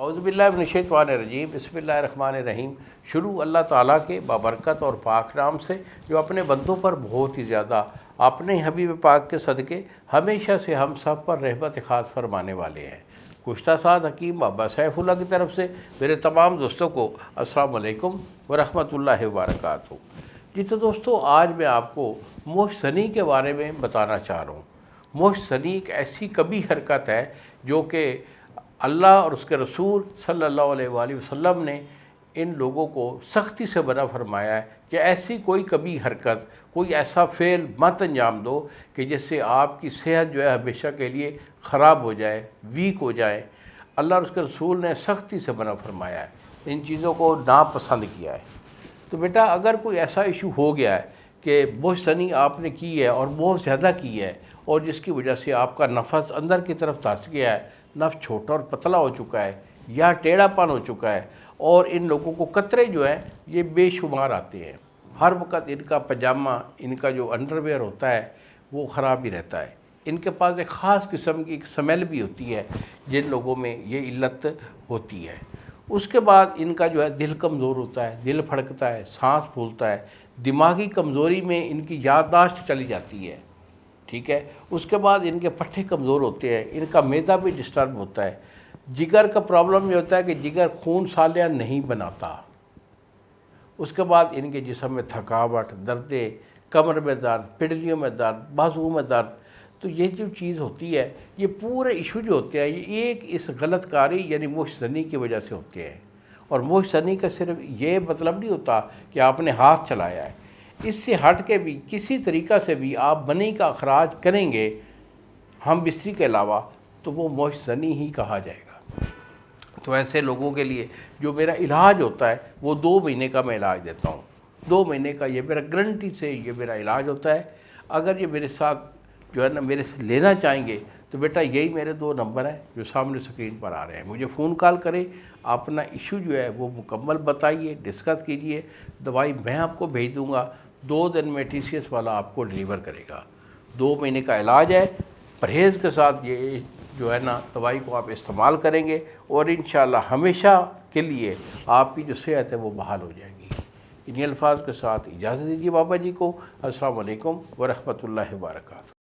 اعوذ باللہ من الشیطان الرجیم، بسم اللہ الرحمن الرحیم۔ شروع اللہ تعالیٰ کے بابرکت اور پاک نام سے جو اپنے بندوں پر بہت ہی زیادہ اپنے حبیب پاک کے صدقے ہمیشہ سے ہم سب پر رحمت خاص فرمانے والے ہیں۔ گزشتہ ساتھ حکیم بابا سیف اللہ کی طرف سے میرے تمام دوستوں کو السلام علیکم ورحمۃ اللہ وبرکاتہ۔ جی تو دوستو، آج میں آپ کو موش زنی کے بارے میں بتانا چاہ رہا ہوں۔ موش زنی ایک ایسی کبھی حرکت ہے جو کہ اللہ اور اس کے رسول صلی اللہ علیہ وآلہ وسلم نے ان لوگوں کو سختی سے منع فرمایا ہے کہ ایسی کوئی کبھی حرکت، کوئی ایسا فعل مت انجام دو کہ جس سے آپ کی صحت جو ہے ہمیشہ کے لیے خراب ہو جائے، ویک ہو جائے۔ اللہ اور اس کے رسول نے سختی سے منع فرمایا ہے، ان چیزوں کو ناپسند کیا ہے۔ تو بیٹا، اگر کوئی ایسا ایشو ہو گیا ہے کہ موش زنی آپ نے کی ہے اور بہت زیادہ کی ہے، اور جس کی وجہ سے آپ کا نفس اندر کی طرف دھنس گیا ہے، نفس چھوٹا اور پتلا ہو چکا ہے یا ٹیڑھا پن ہو چکا ہے، اور ان لوگوں کو قطرے جو ہیں یہ بے شمار آتے ہیں، ہر وقت ان کا پجامہ، ان کا جو انڈر ویئر ہوتا ہے وہ خراب ہی رہتا ہے۔ ان کے پاس ایک خاص قسم کی ایک سمیل بھی ہوتی ہے جن لوگوں میں یہ علت ہوتی ہے۔ اس کے بعد ان کا جو ہے دل کمزور ہوتا ہے، دل پھڑکتا ہے، سانس پھولتا ہے، دماغی کمزوری میں ان کی یادداشت چلی جاتی ہے، ٹھیک ہے۔ اس کے بعد ان کے پٹھے کمزور ہوتے ہیں، ان کا معدہ بھی ڈسٹرب ہوتا ہے۔ جگر کا پرابلم یہ ہوتا ہے کہ جگر خون سالیہ نہیں بناتا۔ اس کے بعد ان کے جسم میں تھکاوٹ، دردیں، کمر میں درد، پنڈلیوں میں درد، بازو میں درد۔ تو یہ جو چیز ہوتی ہے، یہ پورے ایشو جو ہوتے ہیں یہ ایک اس غلط کاری یعنی موش زنی کی وجہ سے ہوتے ہیں۔ اور موش زنی کا صرف یہ مطلب نہیں ہوتا کہ آپ نے ہاتھ چلایا ہے، اس سے ہٹ کے بھی کسی طریقہ سے بھی آپ منی کا اخراج کریں گے ہم بستری کے علاوہ، تو وہ موش زنی ہی کہا جائے گا۔ تو ایسے لوگوں کے لیے جو میرا علاج ہوتا ہے وہ 2 مہینے کا میں علاج دیتا ہوں۔ 2 مہینے کا یہ میرا گارنٹی سے یہ میرا علاج ہوتا ہے۔ اگر یہ میرے ساتھ جو ہے نا میرے سے لینا چاہیں گے تو بیٹا یہی میرے 2 نمبر ہیں جو سامنے اسکرین پر آ رہے ہیں، مجھے فون کال کریں، اپنا ایشو جو ہے وہ مکمل بتائیے، ڈسکس کیجئے، دوائی میں آپ کو بھیج دوں گا، 2 دن میں TCS والا آپ کو ڈلیور کرے گا۔ 2 مہینے کا علاج ہے، پرہیز کے ساتھ یہ جو ہے نا دوائی کو آپ استعمال کریں گے اور انشاءاللہ ہمیشہ کے لیے آپ کی جو صحت ہے وہ بحال ہو جائے گی۔ انہی الفاظ کے ساتھ اجازت دیجیے بابا جی کو۔ السلام علیکم ورحمۃ اللہ وبرکاتہ۔